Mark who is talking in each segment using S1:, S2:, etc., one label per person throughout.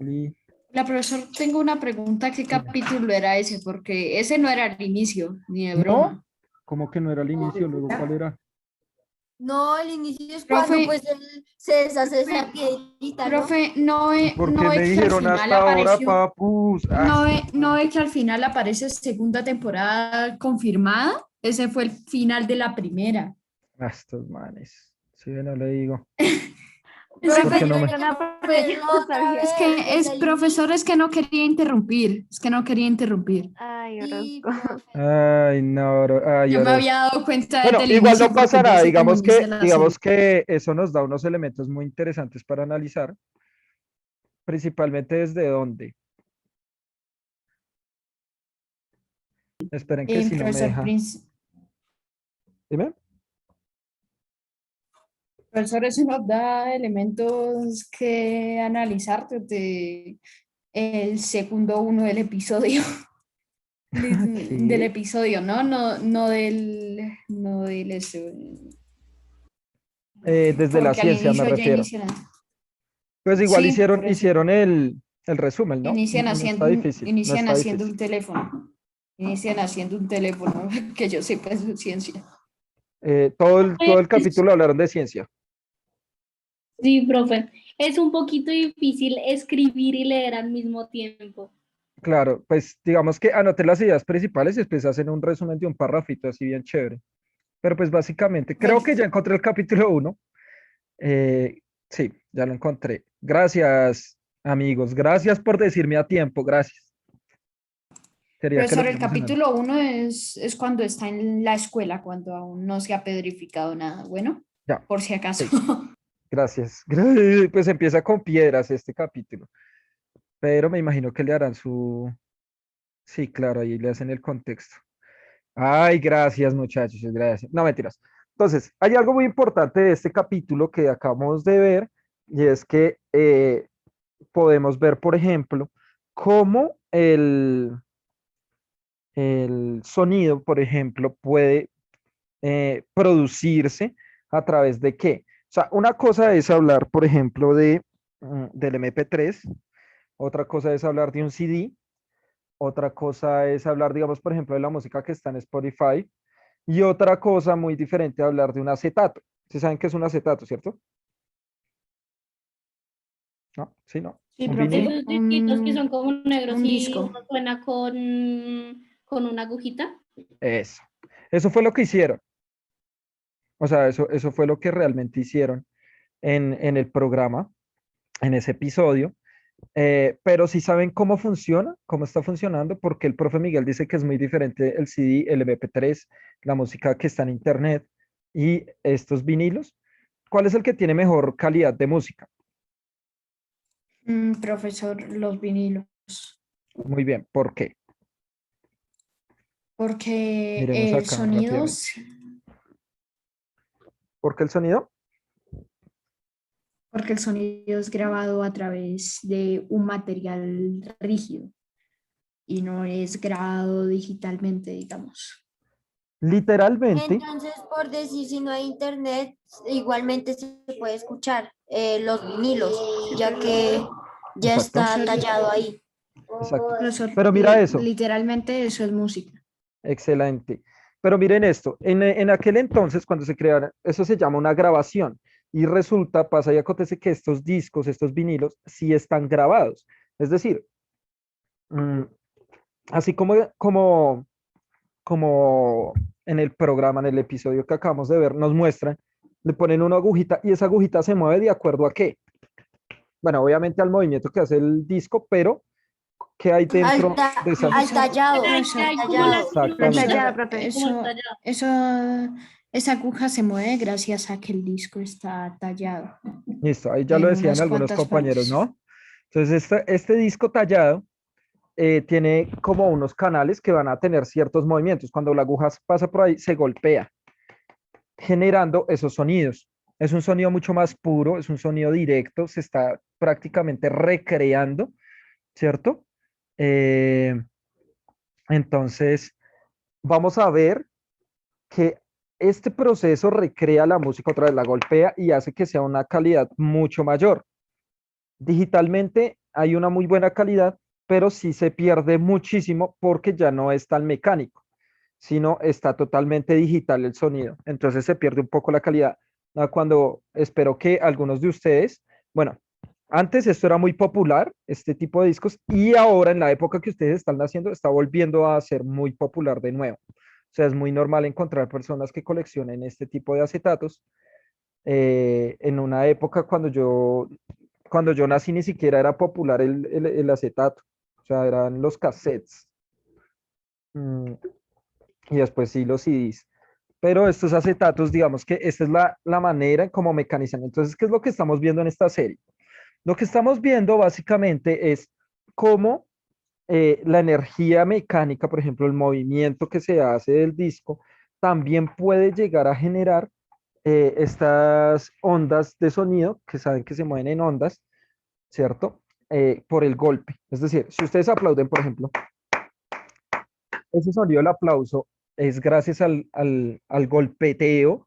S1: Y
S2: La profesora, tengo una pregunta, ¿qué capítulo era ese? Porque ese no era el inicio, ni de
S1: no,
S2: broma.
S1: como que no era el inicio, luego cuál era.
S3: No, el inicio es
S2: Profe,
S3: cuando pues él se deshace de esa piedrita, ¿no?
S2: profe,
S1: ¿Y por
S2: no
S1: qué me
S2: ve que al
S1: dijeron
S2: final
S1: hasta ahora,
S2: apareció,
S1: papus? Ah,
S2: no ve que al final aparece segunda temporada confirmada. Ese fue el final de la primera.
S1: estos manes. Sí, no le digo.
S3: Profe,
S1: Porque no
S3: yo
S1: me.
S3: le
S4: Son
S3: verlo otra
S4: nostalgia.
S2: Es
S3: vez
S2: que es
S3: desde el
S2: profesor, es que no quería interrumpir, es que no quería interrumpir.
S4: Ay,
S3: inicio,
S4: Orozco.
S3: profe.
S1: Ay, no, ay,
S2: Yo me
S1: Orozco.
S2: había dado cuenta
S1: Bueno,
S2: desde el
S1: igual
S2: inicio
S1: no
S2: porque yo
S1: pasará.
S2: sé cómo inicia la serie.
S1: Digamos que eso nos da unos elementos muy interesantes para analizar, principalmente desde dónde. Esperen que si no me
S2: Profesor
S1: deja.
S2: Prince,
S1: Dime.
S2: profesor, eso nos da elementos que analizar desde el segundo uno del episodio. Del
S1: Sí.
S2: episodio, ¿no? No del eso,
S1: Desde la
S2: porque al
S1: ciencia me
S2: inicio ya
S1: refiero.
S2: inician.
S1: Pues igual
S2: Sí, por eso.
S1: hicieron el resumen, ¿no? No está difícil, no
S2: Inician
S1: está
S2: haciendo
S1: difícil.
S2: un teléfono. Inician haciendo un teléfono, que yo sepa es ciencia.
S1: Todo el capítulo hablaron de ciencia.
S5: Sí, profe. Es un poquito difícil escribir y leer al mismo tiempo.
S1: Claro, pues digamos que anoté las ideas principales y después hacen un resumen de un parrafito así bien chévere. Pero pues básicamente, creo
S2: Bueno,
S1: que ya encontré el capítulo 1. Sí, ya lo encontré. Gracias, amigos. Gracias por decirme a tiempo. Gracias. Quería que lo
S2: profesor, el
S1: viéramos en algo.
S2: capítulo uno es cuando está en la escuela, cuando aún no se ha pedrificado nada. Bueno,
S1: Ya,
S2: por si acaso.
S1: sí, gracias. Pues empieza con piedras este capítulo. Pero me imagino que le harán su. Sí, claro, ahí le hacen el contexto. Ay, gracias, muchachos, gracias. No, mentiras. Entonces, hay algo muy importante de este capítulo que acabamos de ver, y es que podemos ver, por ejemplo, cómo el sonido, por ejemplo, puede producirse a través de qué. O sea, una cosa es hablar, por ejemplo, del MP3, otra cosa es hablar de un CD, otra cosa es hablar, digamos, por ejemplo, de la música que está en Spotify, y otra cosa muy diferente hablar de un acetato. ¿Sí saben qué es un acetato, cierto? ¿No? ¿Sí, no?
S2: Sí,
S1: ¿Un
S2: profe.
S1: vinilo?
S5: Esos disquitos que son como negros
S2: Un
S5: y
S2: disco.
S5: uno suena con una agujita.
S1: Eso. Eso fue lo que hicieron. O sea, eso fue lo que realmente hicieron en el programa, en ese episodio. Pero sí saben cómo funciona, cómo está funcionando, porque el profe Miguel dice que es muy diferente el CD, el MP3, la música que está en internet y estos vinilos. ¿Cuál es el que tiene mejor calidad de música?
S2: Profesor, los vinilos.
S1: Muy bien, ¿por qué?
S2: Porque
S1: Miremos
S2: el
S1: acá
S2: sonido,
S1: rápidamente. ¿Por qué el sonido?
S2: porque el sonido es grabado a través de un material rígido y no es grabado digitalmente, digamos.
S1: Literalmente,
S3: Entonces, por decir, si no hay internet, igualmente se puede escuchar los vinilos, ya que ya
S1: exacto,
S3: está tallado ahí.
S1: exacto.
S2: Profesor,
S1: Pero mira eso,
S2: literalmente eso es música.
S1: excelente. Pero miren esto, en aquel entonces, cuando se crearon, eso se llama una grabación. Y resulta, pasa y acontece que estos discos, estos vinilos, sí están grabados. Es decir, mm, así como en el programa, en el episodio que acabamos de ver, nos muestran, le ponen una agujita y esa agujita se mueve de acuerdo a qué. Bueno, obviamente al movimiento que hace el disco, pero ¿qué hay
S3: Al,
S1: dentro
S3: ta-
S1: de esa?
S3: al tallado,
S5: Ay,
S2: Profesor,
S3: al
S5: ay, como la
S3: tallado.
S1: Exactamente.
S4: Detallada,
S2: profesor,
S4: profe.
S5: como el tallado.
S2: eso, esa aguja se mueve gracias a que el disco está tallado
S1: Listo, ahí ya lo
S2: en
S1: decían
S2: unas
S1: algunos
S2: cuantas
S1: compañeros,
S2: partes.
S1: ¿no? Entonces, este disco tallado tiene como unos canales que van a tener ciertos movimientos. Cuando la aguja pasa por ahí, se golpea, generando esos sonidos. Es un sonido mucho más puro, es un sonido directo, se está prácticamente recreando, ¿cierto? Eh, entonces, vamos a ver que este proceso recrea la música otra vez, la golpea y hace que sea una calidad mucho mayor. Digitalmente hay una muy buena calidad, pero sí se pierde muchísimo porque ya no es tan mecánico, sino está totalmente digital el sonido. Entonces se pierde un poco la calidad. Cuando espero que algunos de ustedes, bueno, antes esto era muy popular, este tipo de discos, y ahora en la época que ustedes están haciendo, está volviendo a ser muy popular de nuevo. O sea, es muy normal encontrar personas que coleccionen este tipo de acetatos. En una época cuando yo nací ni siquiera era popular el acetato, o sea, eran los cassettes. Mm, y después sí los CDs. Pero estos acetatos, digamos que esta es la manera como mecanizan. Entonces, ¿qué es lo que estamos viendo en esta serie? Lo que estamos viendo básicamente es cómo la energía mecánica, por ejemplo, el movimiento que se hace del disco, también puede llegar a generar estas ondas de sonido, que saben que se mueven en ondas, ¿cierto? Por el golpe. Es decir, si ustedes aplauden, por ejemplo, ese sonido del aplauso es gracias al golpeteo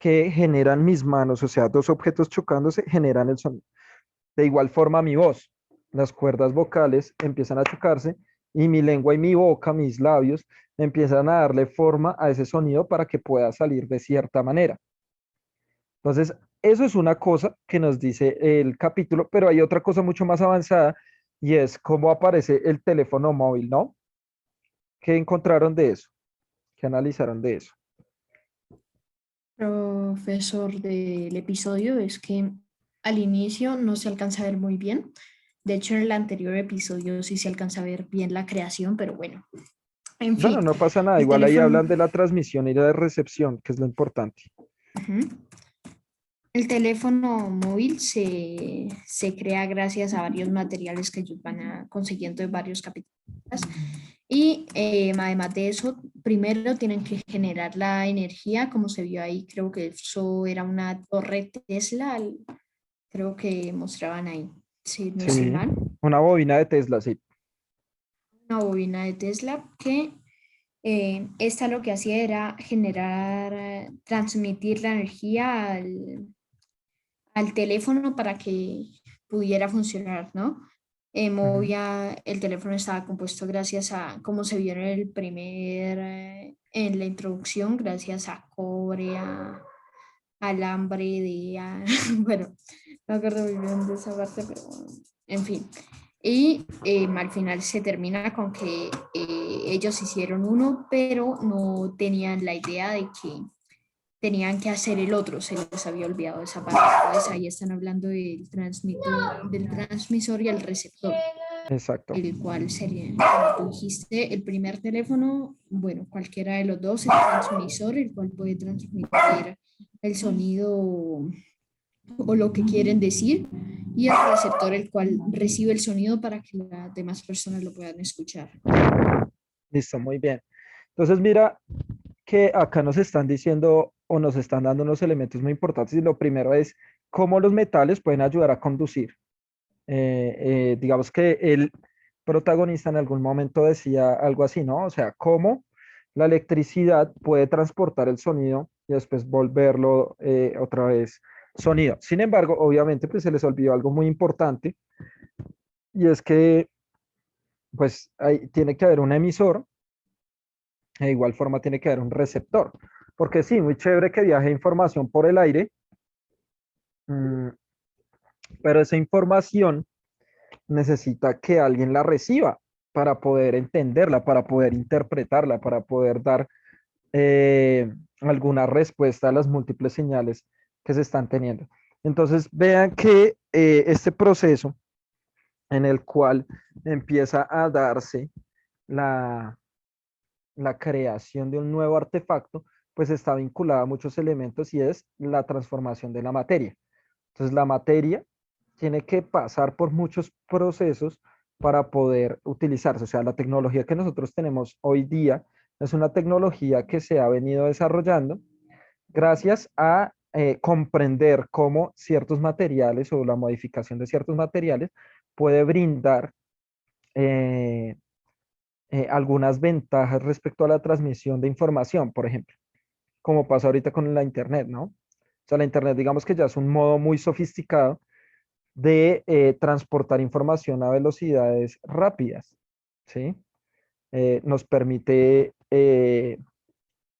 S1: que generan mis manos, o sea, dos objetos chocándose generan el sonido. De igual forma, mi voz, las cuerdas vocales empiezan a chocarse y mi lengua y mi boca, mis labios, empiezan a darle forma a ese sonido para que pueda salir de cierta manera. Entonces, eso es una cosa que nos dice el capítulo, pero hay otra cosa mucho más avanzada y es cómo aparece el teléfono móvil, ¿no? ¿Qué encontraron de eso? ¿Qué analizaron de eso?
S2: Profesor del episodio es que al inicio no se alcanza a ver muy bien. De hecho, en el anterior episodio sí se alcanza a ver bien la creación, pero bueno, en
S1: Bueno,
S2: fin,
S1: no pasa nada,
S2: el
S1: igual ahí
S2: teléfono,
S1: hablan de la transmisión y de la recepción, que es lo importante.
S2: ujú. El teléfono móvil se crea gracias a varios materiales que ellos van consiguiendo en varios capítulos. Y además de eso, primero tienen que generar la energía, como se vio ahí, creo que eso era una torre Tesla, creo que mostraban ahí, si no estoy
S1: Sí,
S2: mal,
S1: una bobina de Tesla, sí.
S2: una bobina de Tesla que esta lo que hacía era generar, transmitir la energía al teléfono para que pudiera funcionar, ¿no?
S1: Ujú.
S2: Movía, el teléfono estaba compuesto gracias a, como se vio en el primer, en la introducción, gracias a cobre, a alambre bueno, no me acuerdo muy bien de esa parte, pero en fin. Y al final se termina con que ellos hicieron uno, pero no tenían la idea de que tenían que hacer el otro, se les había olvidado esa parte. Entonces ahí están hablando del transmisor y el receptor,
S1: Exacto.
S2: el cual sería, como tú dijiste, el primer teléfono, bueno, cualquiera de los dos, el transmisor, el cual puede transmitir el sonido o lo que quieren decir, y el receptor, el cual recibe el sonido para que las demás personas lo puedan escuchar.
S1: Listo, muy bien. Entonces, mira que acá nos están diciendo o nos están dando unos elementos muy importantes y lo primero es cómo los metales pueden ayudar a conducir. Digamos que el protagonista en algún momento decía algo así, ¿no? O sea, cómo la electricidad puede transportar el sonido y después volverlo otra vez sonido. Sin embargo, obviamente, pues se les olvidó algo muy importante y es que pues tiene que haber un emisor, de igual forma tiene que haber un receptor, porque sí, muy chévere que viaje información por el aire, mm, pero esa información necesita que alguien la reciba para poder entenderla, para poder interpretarla, para poder dar alguna respuesta a las múltiples señales que se están teniendo. Entonces, vean que este proceso en el cual empieza a darse la, la creación de un nuevo artefacto, pues está vinculada a muchos elementos y es la transformación de la materia. Entonces, la materia tiene que pasar por muchos procesos para poder utilizarse. O sea, la tecnología que nosotros tenemos hoy día es una tecnología que se ha venido desarrollando gracias a comprender cómo ciertos materiales o la modificación de ciertos materiales puede brindar eh, algunas ventajas respecto a la transmisión de información, por ejemplo, como pasa ahorita con la Internet, ¿no? O sea, la Internet, digamos que ya es un modo muy sofisticado de transportar información a velocidades rápidas, ¿sí? Nos permite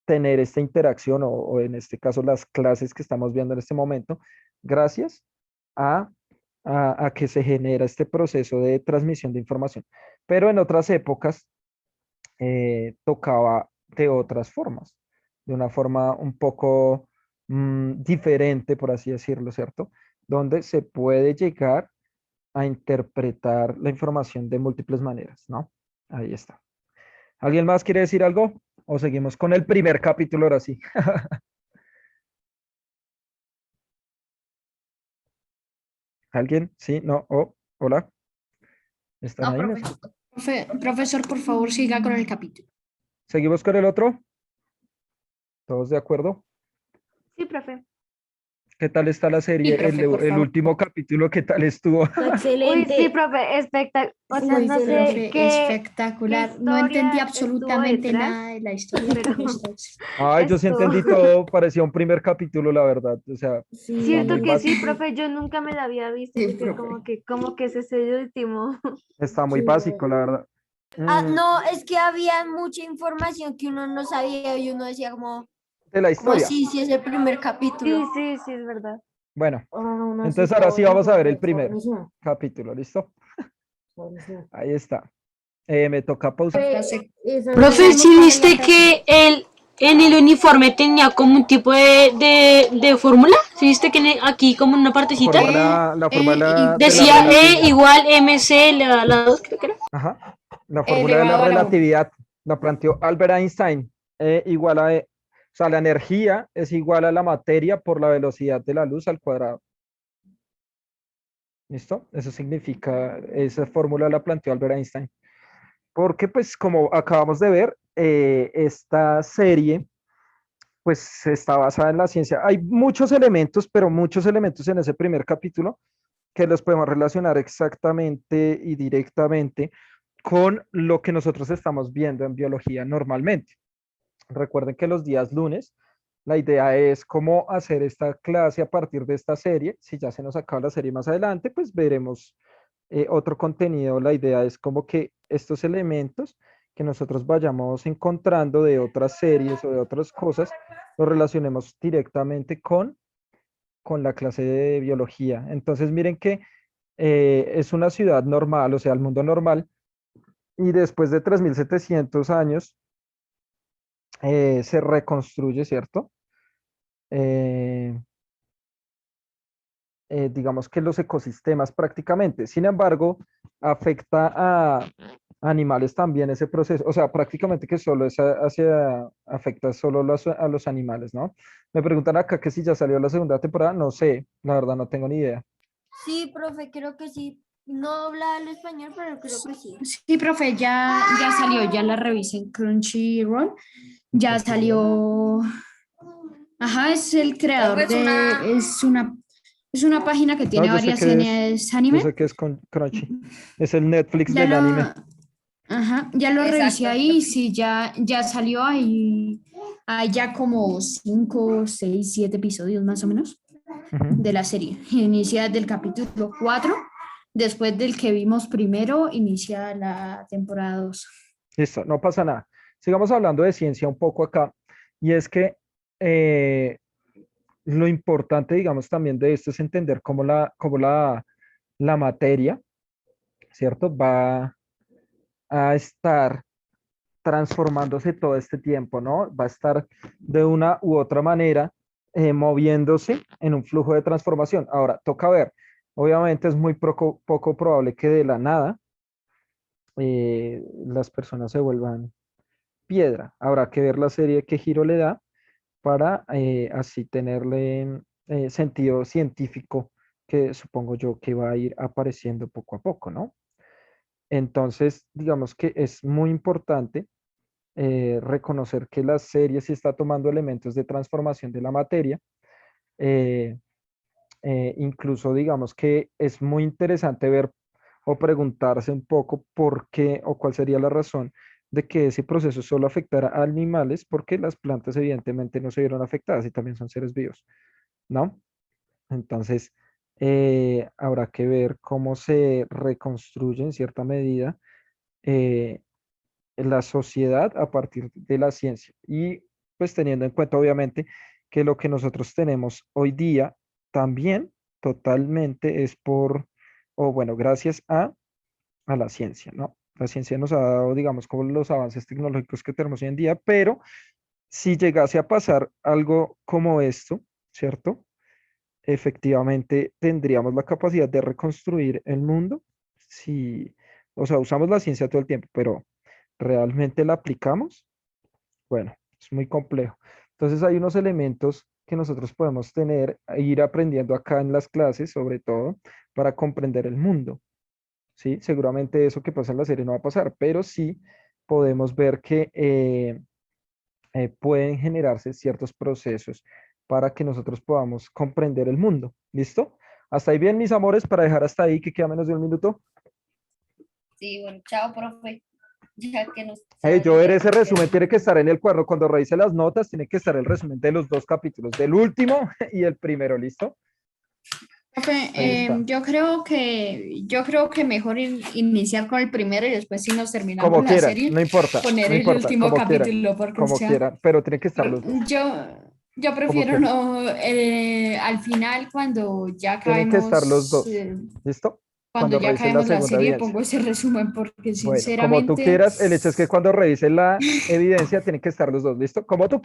S1: tener esta interacción o en este caso las clases que estamos viendo en este momento, gracias a, a que se genera este proceso de transmisión de información. Pero en otras épocas tocaba de otras formas, de una forma un poco diferente, por así decirlo, ¿cierto? Donde se puede llegar a interpretar la información de múltiples maneras, ¿no? Ahí está. ¿Alguien más quiere decir algo? ¿O seguimos con el primer capítulo ahora sí? ¿Alguien? ¿Sí? ¿No? ¿Oh? ¿Hola? ¿Están
S2: No,
S1: ahí?
S2: profesor, por favor, siga con el capítulo.
S1: ¿Seguimos con el otro? ¿Todos de acuerdo?
S4: Sí, profe.
S1: ¿Qué tal está la serie?
S2: Sí, profe, por
S1: El
S2: favor.
S1: último capítulo, ¿qué tal estuvo?
S4: Uy, sí,
S3: Excelente.
S4: profe, espectacular. O sea,
S2: Uy,
S4: no sé
S2: profe,
S4: qué
S2: espectacular. No entendí
S4: historia
S2: absolutamente
S4: estuvo detrás,
S2: nada de la historia
S4: pero
S2: que me está explicando.
S1: Ay, yo sí
S4: estuvo.
S1: entendí todo, parecía un primer capítulo, la verdad. O sea, está muy
S4: Cierto que sí,
S1: básico.
S4: profe, yo nunca me la había visto.
S2: Sí,
S4: Yo que
S2: profe.
S4: como que ese es el último.
S1: Está muy básico, la verdad.
S3: No, es que había mucha información que uno no sabía y uno decía
S1: De la
S3: como
S1: historia.
S3: sí, sí es el primer
S4: Sí,
S3: capítulo.
S4: sí, sí, es verdad.
S1: Bueno, entonces ahora sí vamos a ver el primer capítulo, ¿listo? Ahí está. Me toca pausar.
S6: Profe, ¿sí viste que en el uniforme tenía como un tipo de fórmula? ¿Sí viste que aquí como en una partecita
S1: La forma de la
S6: decía E
S1: relatividad.
S6: igual MC, la 2 creo que era?
S1: Ajá. La fórmula de la
S2: Elevado a la 1.
S1: relatividad la planteó Albert Einstein. Igual a, o sea, la energía es igual a la materia por la velocidad de la luz al cuadrado. ¿Listo? Eso significa, esa fórmula la planteó Albert Einstein. Porque pues como acabamos de ver, esta serie pues está basada en la ciencia. Hay muchos elementos, pero muchos elementos en ese primer capítulo que los podemos relacionar exactamente y directamente con lo que nosotros estamos viendo en biología normalmente. Recuerden que los días lunes, la idea es cómo hacer esta clase a partir de esta serie. Si ya se nos acaba la serie más adelante, pues veremos otro contenido. La idea es como que estos elementos que nosotros vayamos encontrando de otras series o de otras cosas, los relacionemos directamente con la clase de biología. Entonces, miren que es una ciudad normal, o sea, el mundo normal, y después de 3.700 años se reconstruye, ¿cierto? Eh, digamos que los ecosistemas prácticamente. Sin embargo, afecta a animales también ese proceso, o sea, prácticamente que solo es afecta solo a los animales, ¿no? Me preguntan acá que si ya salió la segunda temporada, no sé, la verdad no tengo ni idea.
S3: Sí, profe, creo que sí. No habla el español, pero creo que sí.
S2: Sí, profe, ya salió, ya la revisé en Crunchyroll. Ya salió. Ajá, es el creador
S3: Profe,
S2: es una página que
S1: No,
S2: tiene varias series
S1: yo
S2: anime.
S1: sé que es con Crunchy, es el Netflix
S2: Ya
S1: del
S2: lo,
S1: anime.
S2: ajá, ya lo revisé ahí, sí, ya salió ahí. Hay ya como 5, 6, 7 episodios más o menos
S1: Ujú.
S2: de la serie. Inicia del capítulo 4. Después del que vimos primero, inicia la temporada 2.
S1: Listo, no pasa nada. Sigamos hablando de ciencia un poco acá, y es que eh, lo importante, digamos, también de esto es entender la materia, ¿cierto? Va a estar transformándose todo este tiempo, ¿no? Va a estar de una u otra manera moviéndose en un flujo de transformación. Ahora, toca ver, obviamente es muy poco probable que de la nada las personas se vuelvan piedra. Habrá que ver la serie qué giro le da para así tenerle sentido científico que supongo yo que va a ir apareciendo poco a poco, ¿no? Entonces, digamos que es muy importante reconocer que la serie sí está tomando elementos de transformación de la materia. eh, Incluso digamos que es muy interesante ver o preguntarse un poco por qué o cuál sería la razón de que ese proceso solo afectara a animales, porque las plantas evidentemente no se vieron afectadas y también son seres vivos, ¿no? Entonces, Habrá que ver cómo se reconstruye en cierta medida eh, la sociedad a partir de la ciencia. Y pues teniendo en cuenta obviamente que lo que nosotros tenemos hoy día también totalmente es por, o bueno, gracias a la ciencia, ¿no? La ciencia nos ha dado, digamos, como los avances tecnológicos que tenemos hoy en día, pero si llegase a pasar algo como esto, ¿cierto? Efectivamente tendríamos la capacidad de reconstruir el mundo si, o sea, usamos la ciencia todo el tiempo, pero realmente la aplicamos, bueno, es muy complejo. Entonces hay unos elementos que nosotros podemos tener, e ir aprendiendo acá en las clases, sobre todo, para comprender el mundo, ¿sí? Seguramente eso que pasa en la serie no va a pasar, pero sí podemos ver que pueden generarse ciertos procesos para que nosotros podamos comprender el mundo. ¿Listo? Hasta ahí bien, mis amores, para dejar hasta ahí, que queda menos de un minuto.
S3: Sí, bueno, chao, profe. Ya que nos
S1: Yo ver ese resumen, tiene que estar en el cuadro. Cuando revise las notas, tiene que estar el resumen de los 2 capítulos, del último y el primero, ¿listo?
S2: Profe,
S1: Ahí está.
S2: yo creo que mejor iniciar con el primero y después si nos terminamos
S1: Como
S2: la
S1: quieran,
S2: serie,
S1: no importa,
S2: poner
S1: no
S2: el
S1: importa,
S2: último capítulo porque
S1: como quieran, pero tiene que estar los dos.
S2: yo prefiero
S1: quieran.
S2: no al final cuando ya
S1: Tienen que estar los
S2: acabemos
S1: dos, ¿listo?
S2: cuando ya
S1: revise la
S2: acabemos la
S1: segunda
S2: serie
S1: evidencia.
S2: pongo ese resumen porque
S1: Bueno, como tú
S2: sinceramente
S1: quieras, el hecho es que cuando revise la evidencia, tienen que estar los dos, ¿listo? Como tú quieras.